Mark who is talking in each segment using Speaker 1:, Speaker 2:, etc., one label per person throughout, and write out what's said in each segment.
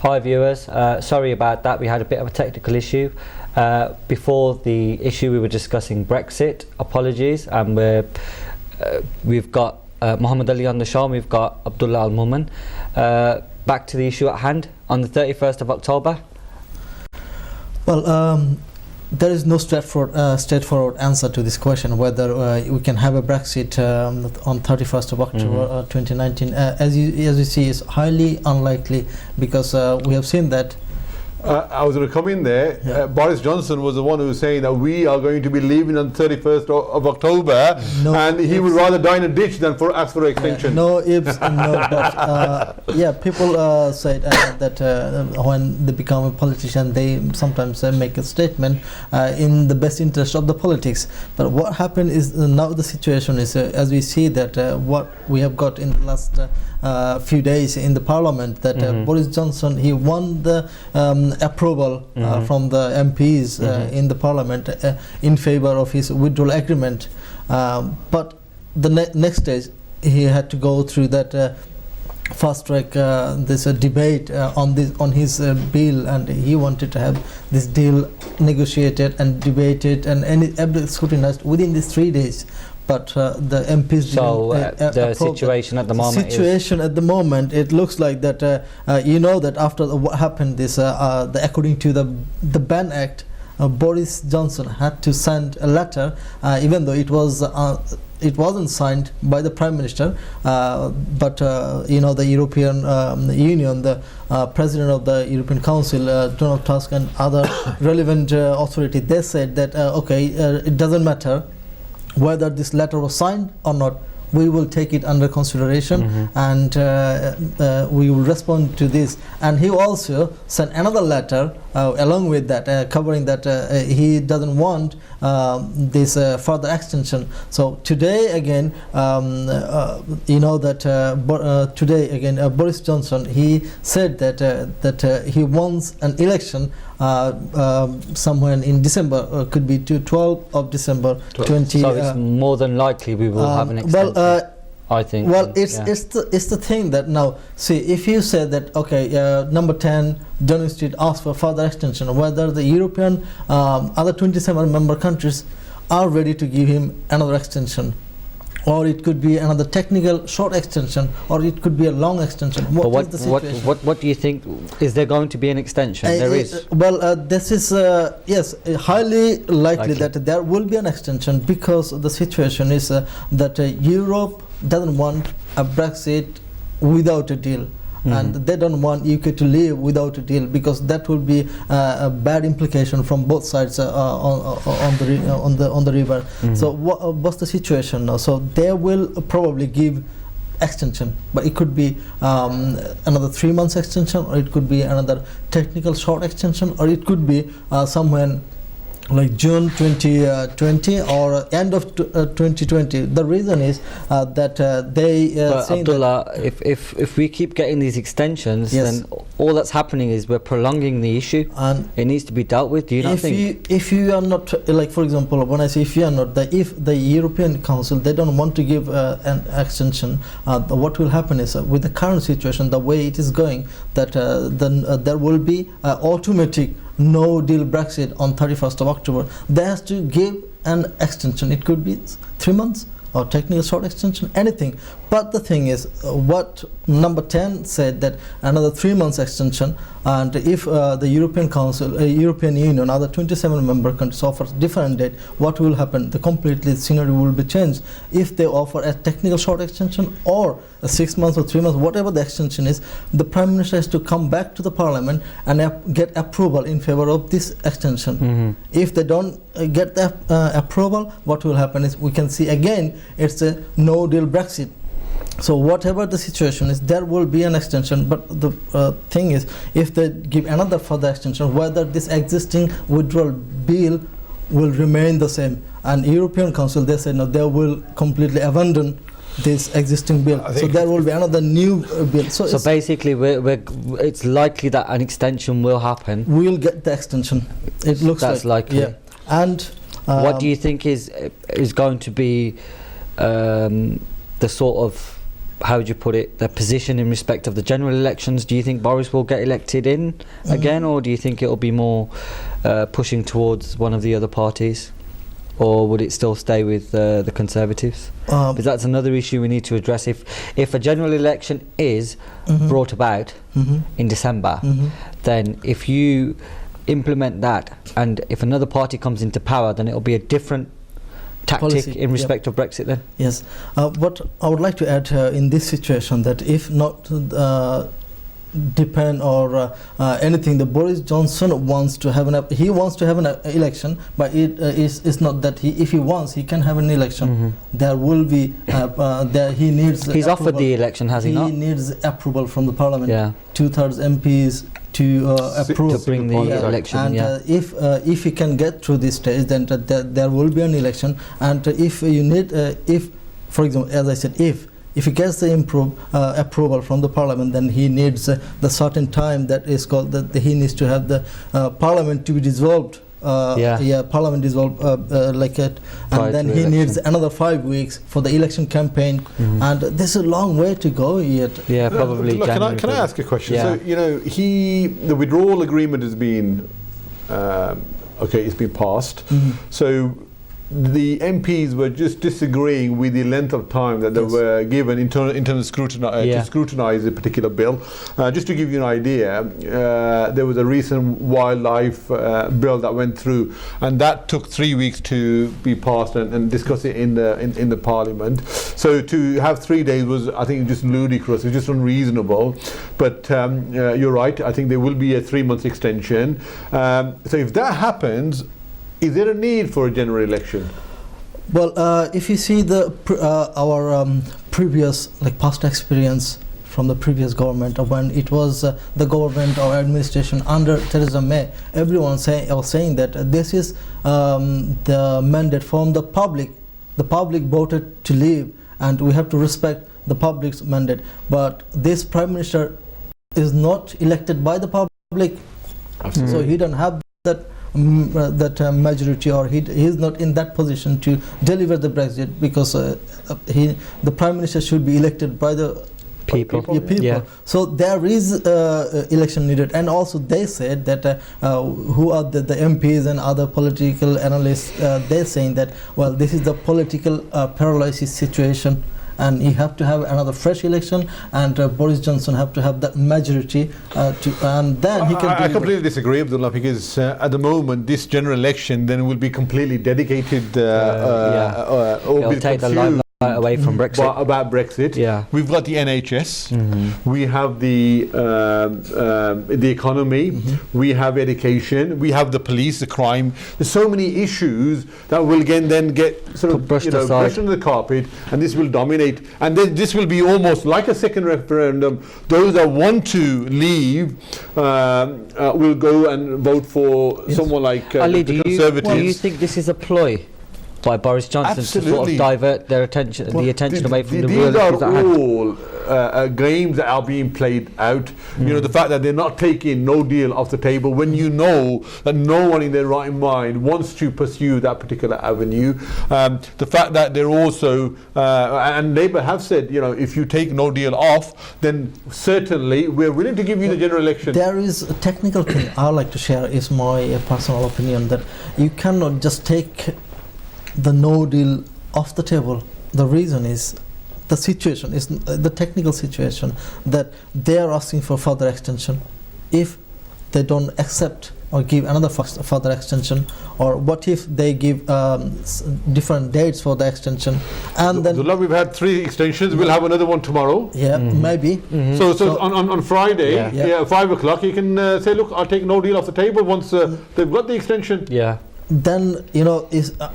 Speaker 1: Hi viewers, sorry about that, we had a bit of a technical issue. Before the issue we were discussing Brexit, apologies, and we've got Muhammad Ali on the show, and we've got Abdullah Al-Mumin. Back to the issue at hand, on the 31st of October.
Speaker 2: Well, there is no straightforward answer to this question whether we can have a Brexit on 31st of October 2019. As you see, it's highly unlikely, because we have seen that.
Speaker 3: I was going to come in there. Boris Johnson was the one who was saying that we are going to be leaving on 31st of October, and he would rather die in a ditch than ask for an extension.
Speaker 2: No ifs, no buts. People say that when they become a politician, they sometimes make a statement in the best interest of the politics. But what happened is now the situation is, as we see that what we have got in the last few days in the parliament, that Boris Johnson, he won the approval from the MPs in the parliament in favor of his withdrawal agreement, but the next day he had to go through that fast track this debate on his bill, and he wanted to have this deal negotiated and debated and scrutinized within these 3 days. But the MPs
Speaker 1: the situation at the moment
Speaker 2: it looks like that that after what happened this according to the Ban Act, Boris Johnson had to send a letter, even though it wasn't signed by the Prime Minister, but the European Union, the President of the European Council, Donald Tusk, and other relevant authority, they said that it doesn't matter whether this letter was signed or not, we will take it under consideration, and we will respond to this. And he also sent another letter along with that, covering that he doesn't want this further extension. So today again, today again, Boris Johnson, he said that he wants an election somewhere in December, could be to 12th of December 20.
Speaker 1: So it's more than likely we will have an extension. I think.
Speaker 2: Well, it's the thing that now, see, if you say that number 10 Downing Street asked for further extension, whether the European other 27 member countries are ready to give him another extension, or it could be another technical short extension, or it could be a long extension. What is the situation?
Speaker 1: What do you think? Is there going to be an extension? There is.
Speaker 2: This is yes, highly likely that there will be an extension, because the situation is that Europe doesn't want a Brexit without a deal. And they don't want UK to leave without a deal, because that will be a bad implication from both sides on the river. So what's the situation now? So they will probably give extension, but it could be another 3 months extension, or it could be another technical short extension, or it could be somewhere like June 2020 or end of 2020. The reason is that they saying
Speaker 1: Abdullah, that if we keep getting these extensions, then all that's happening is we're prolonging the issue, and it needs to be dealt with. Do you not think?
Speaker 2: If you are not, like for example, when I say if you are not, if the European Council, they don't want to give an extension, what will happen is with the current situation, the way it is going, that then there will be automatic no deal Brexit on 31st of October. They has to give an extension. It could be 3 months or technical short extension, anything. But the thing is, what number 10 said, that another 3 months extension, and if the European Council, European Union, other 27 member countries offer different date, what will happen? The completely scenario will be changed. If they offer a technical short extension or a 6 months or 3 months, whatever the extension is, the Prime Minister has to come back to the Parliament and get approval in favor of this extension. If they don't get the approval, what will happen is we can see again it's a no deal Brexit. So whatever the situation is, there will be an extension. But the thing is, if they give another further extension, whether this existing withdrawal bill will remain the same. And European Council, they said no, they will completely abandon this existing bill. So there will be another new bill. So
Speaker 1: basically, it's likely that an extension will happen.
Speaker 2: We'll get the extension. It looks
Speaker 1: that's likely.
Speaker 2: Yeah. And
Speaker 1: what do you think is going to be the sort of how would you put it, their position in respect of the general elections? Do you think Boris will get elected in again, or do you think it'll be more pushing towards one of the other parties, or would it still stay with the Conservatives? Because that's another issue we need to address. If a general election is brought about in December, then if you implement that, and if another party comes into power, then it'll be a different tactic
Speaker 2: policy,
Speaker 1: in respect of Brexit then?
Speaker 2: Yes. What I would like to add in this situation, that if not depend or anything, the Boris Johnson wants to have an election, but it's not that if he wants, he can have an election. There will be he needs.
Speaker 1: He's offered the election, has he not?
Speaker 2: He needs approval from the Parliament.
Speaker 1: Yeah.
Speaker 2: 2/3 MPs to approve
Speaker 1: to bring the election.
Speaker 2: And if he can get through this stage, then there will be an election. And if you need, for example, as I said, if he gets the approval from the Parliament, then he needs the certain time that is called that he needs to have the Parliament to be dissolved. Parliament dissolved like it, and then he needs another 5 weeks for the election campaign, and there's a long way to go yet.
Speaker 1: Yeah, probably.
Speaker 3: Can I ask a question? Yeah. So the withdrawal agreement has been it's been passed. So the MPs were just disagreeing with the length of time that they were given in terms of to scrutinise a particular bill. Just to give you an idea, there was a recent wildlife bill that went through, and that took 3 weeks to be passed and discuss it in the Parliament. So to have 3 days was, I think, just ludicrous. It's just unreasonable. But you're right. I think there will be a 3-month extension. So if that happens, is there a need for a general election?
Speaker 2: Well, if you see our previous, past experience from the previous government, when it was the government or administration under Theresa May, everyone was saying that this is the mandate from the public. The public voted to leave, and we have to respect the public's mandate. But this Prime Minister is not elected by the public, so he don't have that majority, or he is not in that position to deliver the Brexit, because the Prime Minister should be elected by the people. Yeah. So there is election needed, and also they said that who are the MPs and other political analysts, they're saying that, well, this is the political paralysis situation, and you have to have another fresh election, and Boris Johnson have to have that majority and then he can.
Speaker 3: I completely disagree, Abdullah, because at the moment this general election then will be completely dedicated
Speaker 1: it'll take the limelight away from Brexit.
Speaker 3: About Brexit. Yeah. We've got the NHS, we have the economy, we have education, we have the police, the crime. There's so many issues that will then get sort of brushed under the carpet, and this will dominate, and then this will be almost like a second referendum. Those that want to leave will go and vote for someone like
Speaker 1: Ali,
Speaker 3: the Conservatives.
Speaker 1: Do you think this is a ploy by Boris Johnson to sort of divert their attention, the attention away from the real issues at hand?
Speaker 3: These are all games that are being played out. You know, the fact that they're not taking no deal off the table when you know that no one in their right mind wants to pursue that particular avenue. The fact that they're also, and Labour have said, you know, if you take no deal off, then certainly we're willing to give you the general election.
Speaker 2: There is a technical thing I would like to share, is my personal opinion, that you cannot just take the no deal off the table. The reason is the situation, is the technical situation, that they are asking for further extension. If they don't accept or give another further extension, or what if they give different dates for the extension, and then
Speaker 3: we've had 3 extensions, we'll have another one tomorrow.
Speaker 2: Maybe.
Speaker 3: So on Friday, 5 o'clock, you can say, look, I'll take no deal off the table once they've got the extension.
Speaker 2: Then, you know,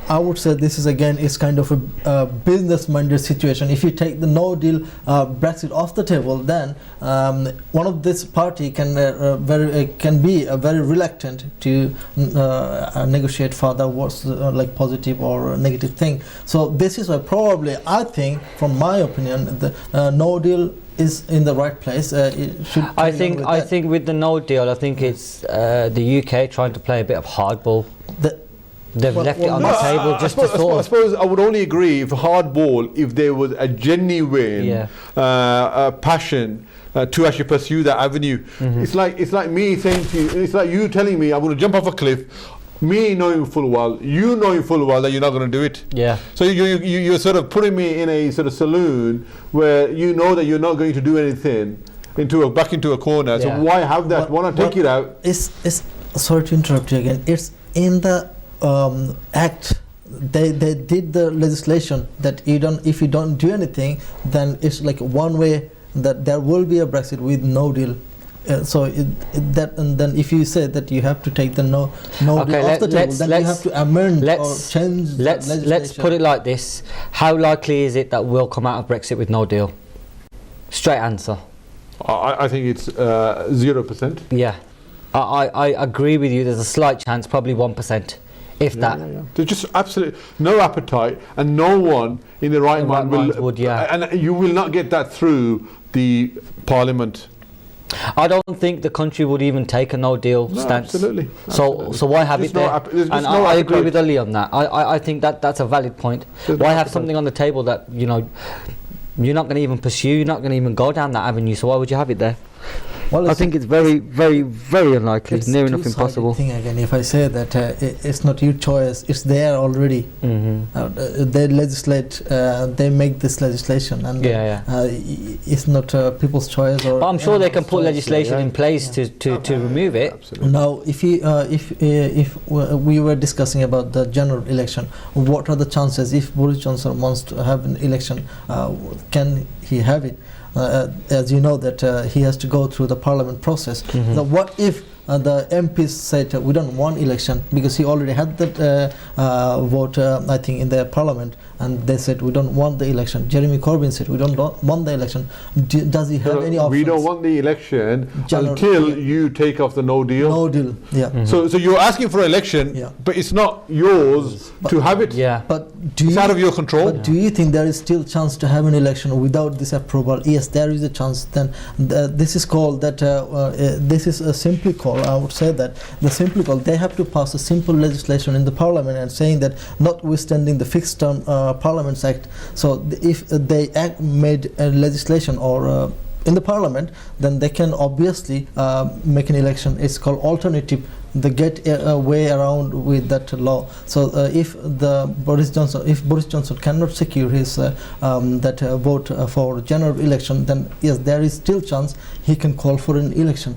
Speaker 2: I would say this is again is kind of a business-minded situation. If you take the no deal Brexit off the table, then one of this party can be very reluctant to negotiate further what's like positive or negative thing. So this is why probably, I think, from my opinion, the no deal is in the right place.
Speaker 1: I think with the no deal, I think it's the UK trying to play a bit of hardball. They've left it on the table just to sort
Speaker 3: I
Speaker 1: of...
Speaker 3: suppose I would only agree if hardball, if there was a genuine passion to actually pursue that avenue. It's like me saying to you, it's like you telling me I'm going to jump off a cliff, me knowing full well, you knowing full well that you're not going to do it.
Speaker 1: Yeah.
Speaker 3: So you're sort of putting me in a sort of saloon where you know that you're not going to do anything, back into a corner. So why have that? Why not take it out?
Speaker 2: It's sorry to interrupt you again. It's in the act. They did the legislation that if you don't do anything, then it's like one way that there will be a Brexit with no deal. And then if you say that you have to take the no deal off the table, then you have to amend or change the legislation.
Speaker 1: Let's put it like this. How likely is it that we'll come out of Brexit with no deal? Straight answer.
Speaker 3: I think it's 0%.
Speaker 1: Yeah. I agree with you. There's a slight chance, probably 1%, if that.
Speaker 3: There's just absolutely no appetite, and no one in the right mind would. And you will not get that through the Parliament.
Speaker 1: I don't think the country would even take a no-deal stance.
Speaker 3: Absolutely.
Speaker 1: So why have it there? I agree with Ali on that. I think that's a valid point. Why have something on the table that you're not going to even pursue? You're not going to even go down that avenue. So why would you have it there? Well, I think it's very, very, very unlikely, near enough impossible.
Speaker 2: Thing again, if I say that it's not your choice, it's there already. They legislate, they make this legislation, and it's not people's choice.
Speaker 1: But I'm sure they can put legislation in place to remove it.
Speaker 3: Absolutely.
Speaker 2: Now, if we were discussing about the general election, what are the chances if Boris Johnson wants to have an election? Can he have it? As you know that he has to go through the parliament process. What if the MPs said we don't want election, because he already had that vote I think in the parliament, and they said we don't want the election. Jeremy Corbyn said we don't want the election. Does he have any options?
Speaker 3: We don't want the election until you take off the no deal.
Speaker 2: No deal,
Speaker 3: So you're asking for election, but it's not yours to have it.
Speaker 2: But
Speaker 3: it's out of your control.
Speaker 2: But do you think there is still chance to have an election without this approval? Yes, there is a chance. Then this is called that. This is a simply called. I would say that the simply called. They have to pass a simple legislation in the parliament and saying that notwithstanding the fixed term Parliaments Act. So if they made a legislation or in the parliament, then they can obviously make an election. It's called alternative. They get a way around with that law. So if Boris Johnson cannot secure his vote for general election, then yes, there is still chance he can call for an election.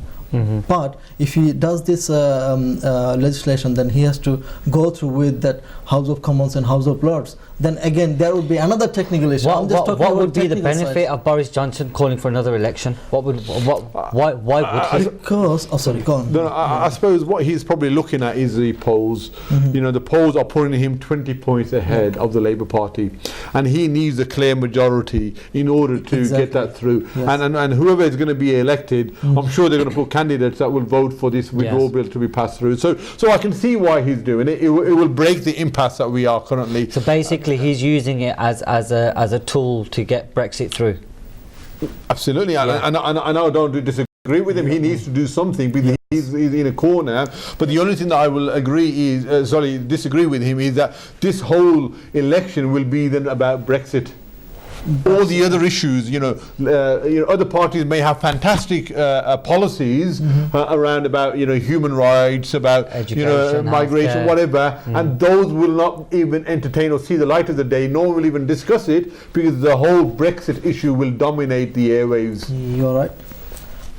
Speaker 2: But if he does this legislation, then he has to go through with that House of Commons and House of Lords. Then again, there would be another technical issue.
Speaker 1: What would be the benefit of Boris Johnson calling for another election? Why would he?
Speaker 2: Because sorry, go on.
Speaker 3: No, I suppose what he's probably looking at is the polls. The polls are putting him 20 points ahead of the Labour Party, and he needs a clear majority in order to get that through. And whoever is going to be elected, I'm sure they're going to put candidates that will vote for this withdrawal bill to be passed through. So I can see why he's doing it. It will break the impasse that we are currently.
Speaker 1: So basically, he's using it as a tool to get Brexit through.
Speaker 3: Absolutely, and I don't disagree with him. He needs to do something because he's in a corner. But the only thing that I will disagree with him is that this whole election will be then about Brexit. All the other issues, other parties may have fantastic policies around about human rights, about education, migration, whatever, and those will not even entertain or see the light of the day. No one will even discuss it because the whole Brexit issue will dominate the airwaves.
Speaker 2: You're right,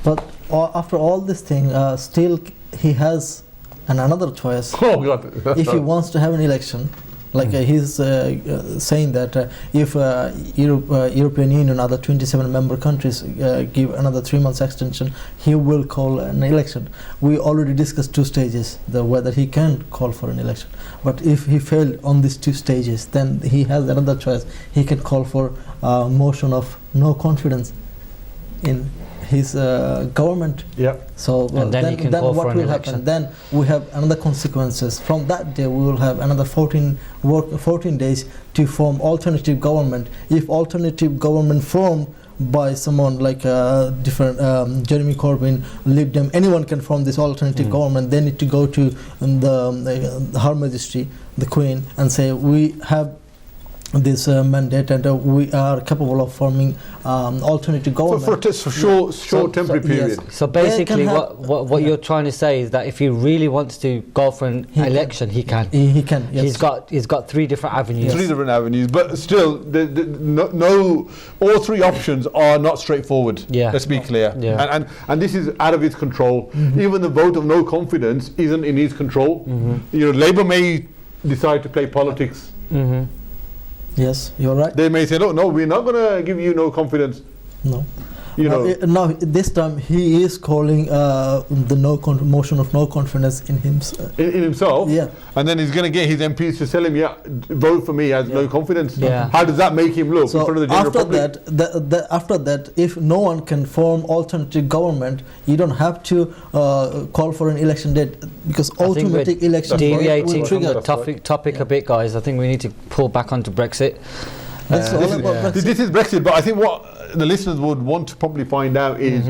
Speaker 2: but after all this thing, still he has another choice.
Speaker 3: Oh God!
Speaker 2: If he wants to have an election. Like he's saying that if European Union, other 27 member countries give another 3 months extension, he will call an election. We already discussed 2 stages, whether he can call for an election. But if he failed on these 2 stages, then he has another choice. He can call for a motion of no confidence in his government. So then what will happen? Then we have another consequences. From that day, we will have another 14 days to form alternative government. If alternative government formed, by someone like different Jeremy Corbyn, Lib Dem, anyone can form this alternative government. They need to go to Her Majesty, the Queen, and say we have this mandate and we are capable of forming alternative government
Speaker 3: for short temporary period.
Speaker 1: So basically what you're trying to say is that if he really wants to go for an election, he can.
Speaker 2: He can, yes.
Speaker 1: He's got three different avenues.
Speaker 3: Three different avenues, but still, all three options are not straightforward.
Speaker 1: Yeah.
Speaker 3: Let's be clear.
Speaker 1: Yeah.
Speaker 3: And this is out of his control. Even the vote of no confidence isn't in his control. Labour may decide to play politics.
Speaker 2: Yes, you're right.
Speaker 3: They may say, no, we're not going to give you no confidence.
Speaker 2: No. Now, this time he is calling the motion of no confidence in himself.
Speaker 3: In himself?
Speaker 2: Yeah.
Speaker 3: And then he's going to get his MPs to tell him, vote for me as no confidence.
Speaker 1: Yeah.
Speaker 3: How does that make him look in front of the general public?
Speaker 2: After that, if no one can form alternative government, you don't have to call for an election date, because automatic election
Speaker 1: deviating
Speaker 2: will
Speaker 1: from
Speaker 2: trigger.
Speaker 1: the topic a bit, guys. I think we need to pull back onto Brexit.
Speaker 2: Brexit.
Speaker 3: This is Brexit, but I think what the listeners would want to probably find out is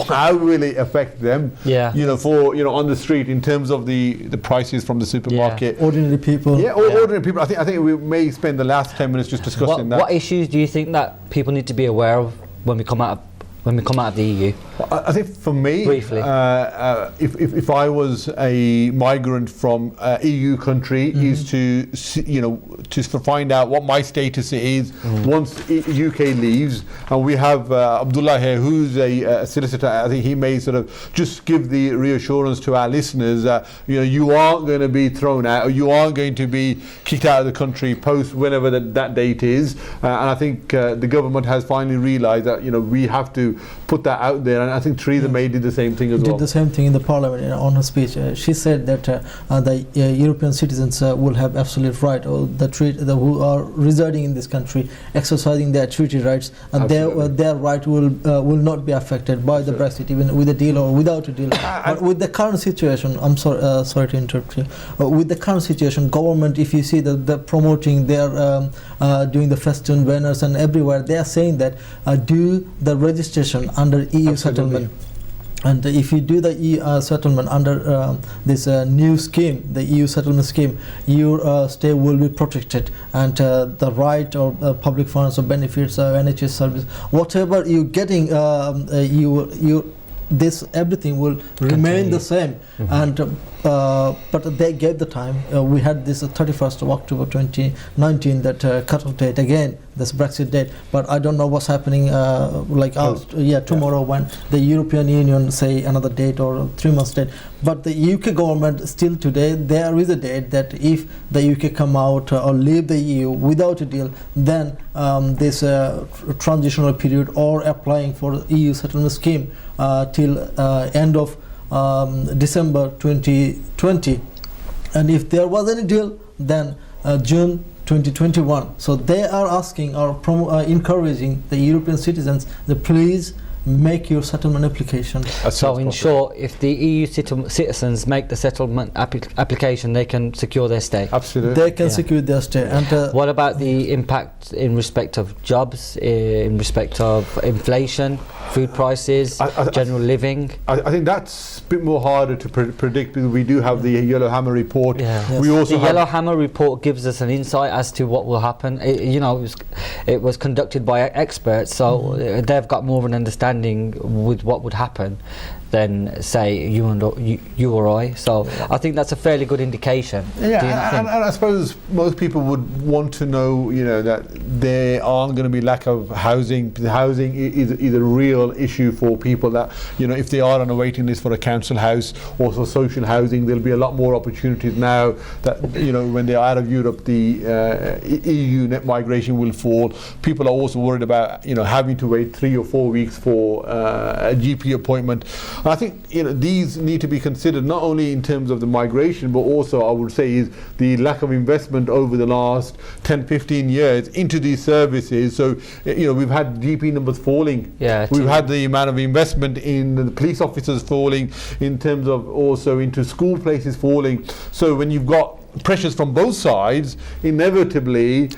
Speaker 3: how will it affect them? On the street in terms of the prices from the supermarket.
Speaker 2: Ordinary people.
Speaker 3: Ordinary people. I think we may spend the last 10 minutes just discussing that.
Speaker 1: What issues do you think that people need to be aware of when we come out of the EU?
Speaker 3: I think for me,
Speaker 1: briefly,
Speaker 3: if I was a migrant from EU country, is to find out what my status is once UK leaves, and we have Abdullah here, who's a solicitor. I think he may sort of just give the reassurance to our listeners that you aren't going to be thrown out, or you aren't going to be kicked out of the country post whenever that date is. And I think the government has finally realised that we have to put that out there, and I think Theresa May did the same thing as well.
Speaker 2: Did the same thing in the Parliament on her speech. She said that the European citizens will have absolute right, or who are residing in this country, exercising their treaty rights, and their right will not be affected by the Brexit, even with a deal or without a deal. But with the current situation, I'm sorry to interrupt you. With the current situation, government, if you see that they're promoting, they're doing the festoon banners and everywhere, they are saying that do the registration under EU settlement. And if you do the EU settlement under this new scheme, the EU settlement scheme, your stay will be protected, and the right or public funds or benefits or NHS service, whatever you're getting, this everything will remain the same. And but they gave the time. We had this 31st of October 2019, that cut-off date again, this Brexit date. But I don't know what's happening tomorrow when the European Union say another date or 3 months date. But the UK government still today, there is a date that if the UK come out or leave the EU without a deal, then this transitional period or applying for EU settlement scheme till end of December 2020, and if there was any deal, then June 2021. So they are asking or encouraging the European citizens that please make your settlement application.
Speaker 1: So in short, if the EU citizens make the settlement application, they can secure their stay.
Speaker 3: Absolutely.
Speaker 2: They can secure their stay. And
Speaker 1: what about the impact in respect of jobs, in respect of inflation, food prices, general living?
Speaker 3: I think that's a bit more harder to predict, because we do have the Yellow Hammer report.
Speaker 1: Yes.
Speaker 3: We also
Speaker 1: the Yellow Hammer report gives us an insight as to what will happen. It was conducted by experts, so they've got more of an understanding with what would happen than say you or I. So I think that's a fairly good indication.
Speaker 3: Yeah, and I suppose most people would want to know, that there aren't going to be lack of housing. The housing is a real issue for people that, if they are on a waiting list for a council house or for social housing, there'll be a lot more opportunities now that, when they are out of Europe, the EU net migration will fall. People are also worried about, having to wait 3 or 4 weeks for a GP appointment. I think these need to be considered not only in terms of the migration, but also I would say is the lack of investment over the last 10-15 years into these services. So we've had GP numbers falling. We've had the amount of investment in the police officers falling, in terms of also into school places falling. So when you've got pressures from both sides, inevitably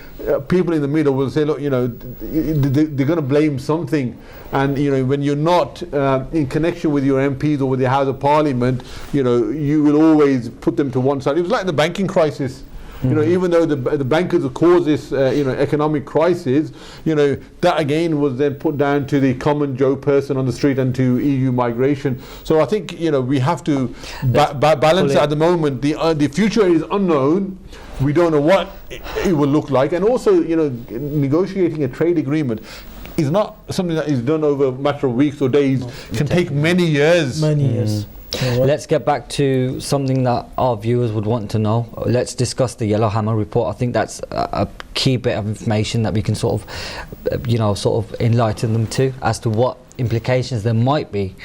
Speaker 3: people in the middle will say, look, they're going to blame something. And when you're not in connection with your MPs or with the House of Parliament, you will always put them to one side. It was like the banking crisis. Even though the bankers have caused this economic crisis, that again was then put down to the common Joe person on the street and to EU migration. So I think we have to balance it at the moment. The future is unknown. We don't know what it will look like, and also negotiating a trade agreement is not something that is done over a matter of weeks or days. It can take many years.
Speaker 1: Let's get back to something that our viewers would want to know. Let's discuss the Yellowhammer report. I think that's a key bit of information that we can sort of enlighten them to as to what implications there might be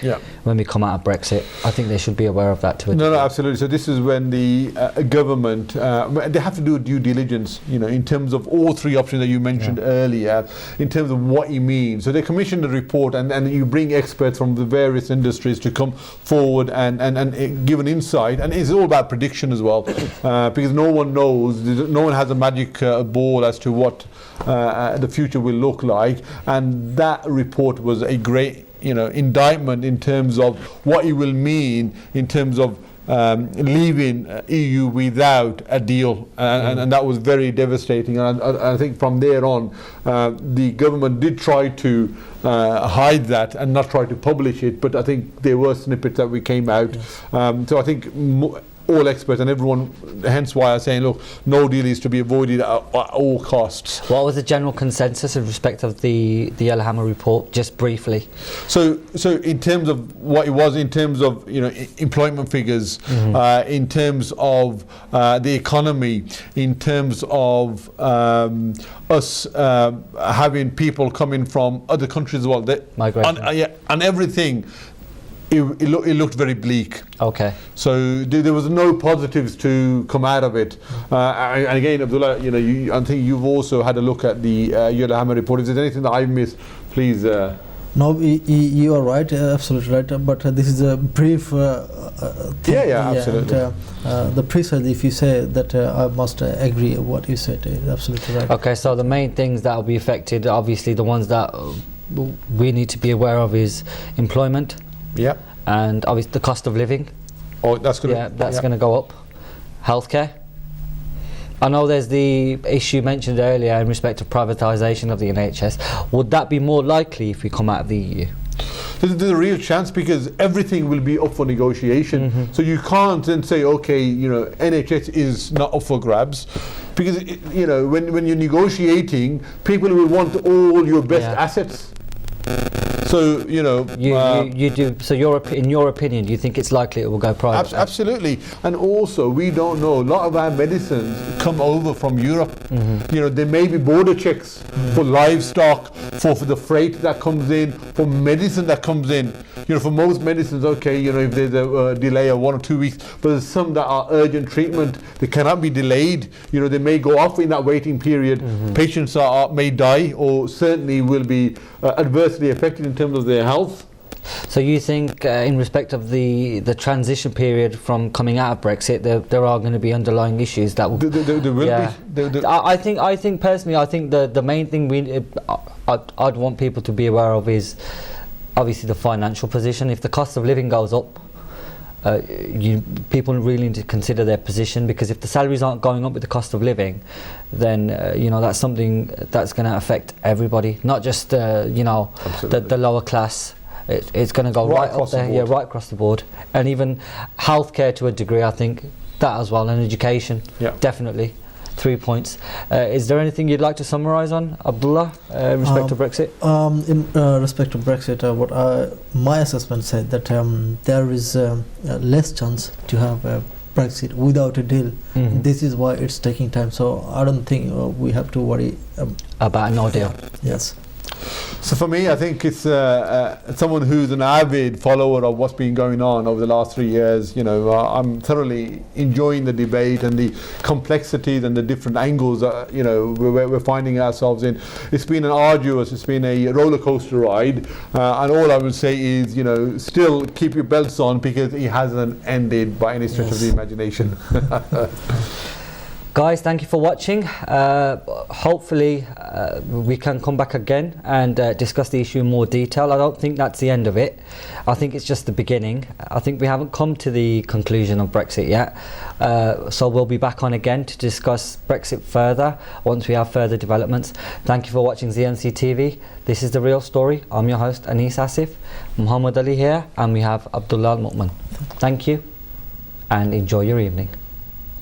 Speaker 1: when we come out of Brexit. I think they should be aware of that too.
Speaker 3: No, absolutely. So this is when the government, they have to do due diligence, in terms of all three options that you mentioned earlier, in terms of what it means. So they commissioned a report, and you bring experts from the various industries to come forward and give an insight. And it's all about prediction as well, because no one knows, no one has a magic ball as to what the future will look like. And that report was a great indictment in terms of what it will mean in terms of leaving EU without a deal, and that was very devastating. And I think from there on, the government did try to hide that and not try to publish it, but I think there were snippets that we came out. So I think all experts and everyone, hence why I'm saying, look, no deal is to be avoided at all costs.
Speaker 1: What was the general consensus in respect of the Yellowhammer report, just briefly?
Speaker 3: So in terms of what it was, in terms of employment figures, in terms of the economy, in terms of us having people coming from other countries as well, migration, and everything. It looked very bleak.
Speaker 1: Okay.
Speaker 3: So there was no positives to come out of it. And again, Abdullah, I think you've also had a look at the Yellowhammer report. Is there anything that I've missed? Please.
Speaker 2: No, you are right, absolutely right. But this is a brief thing.
Speaker 3: Absolutely.
Speaker 2: And, the precise, if you say that, I must agree with what you said. Absolutely right.
Speaker 1: Okay, so the main things that will be affected, obviously, the ones that we need to be aware of is employment.
Speaker 3: Yeah.
Speaker 1: And obviously the cost of living.
Speaker 3: Oh, that's going
Speaker 1: to go up. Healthcare. I know there's the issue mentioned earlier in respect to privatisation of the NHS. Would that be more likely if we come out of the EU?
Speaker 3: There's a real chance, because everything will be up for negotiation. So you can't then say, okay, NHS is not up for grabs, because when you're negotiating, people will want all your best assets. So you do. So in your opinion, do you think it's likely it will go private? Absolutely. And also, we don't know. A lot of our medicines come over from Europe. There may be border checks for livestock, for the freight that comes in, for medicine that comes in. For most medicines, okay, if there's a delay of 1 or 2 weeks, but there's some that are urgent treatment. They cannot be delayed. They may go off in that waiting period. Patients may die, or certainly will be adversely affected in terms of their health.
Speaker 1: So you think, in respect of the transition period from coming out of Brexit, there are going to be underlying issues that will.
Speaker 3: There will be.
Speaker 1: I think personally, the main thing I'd want people to be aware of is obviously the financial position. If the cost of living goes up, people really need to consider their position, because if the salaries aren't going up with the cost of living, then that's something that's going to affect everybody, not just the lower class. It's going to go right up there, right across the board, and even healthcare to a degree. I think that as well, and education, definitely. 3 points. Is there anything you'd like to summarise on, Abdullah, in respect to Brexit?
Speaker 2: In respect to Brexit, my assessment said that there is less chance to have a Brexit without a deal. This is why it's taking time. So I don't think we have to worry
Speaker 1: about no deal.
Speaker 2: Yes.
Speaker 3: So for me, I think it's someone who's an avid follower of what's been going on over the last 3 years. I'm thoroughly enjoying the debate and the complexities and the different angles that we're finding ourselves in. It's been it's been a roller coaster ride, and all I would say is, still keep your belts on, because it hasn't ended by any stretch of the imagination.
Speaker 1: Guys, thank you for watching. Hopefully we can come back again and discuss the issue in more detail. I don't think that's the end of it. I think it's just the beginning. I think we haven't come to the conclusion of Brexit yet. So we'll be back on again to discuss Brexit further once we have further developments. Thank you for watching ZNC TV. This is The Real Story. I'm your host, Anis Asif. Muhammad Ali here, and we have Abdullah Al Mu'min. Thank you and enjoy your evening.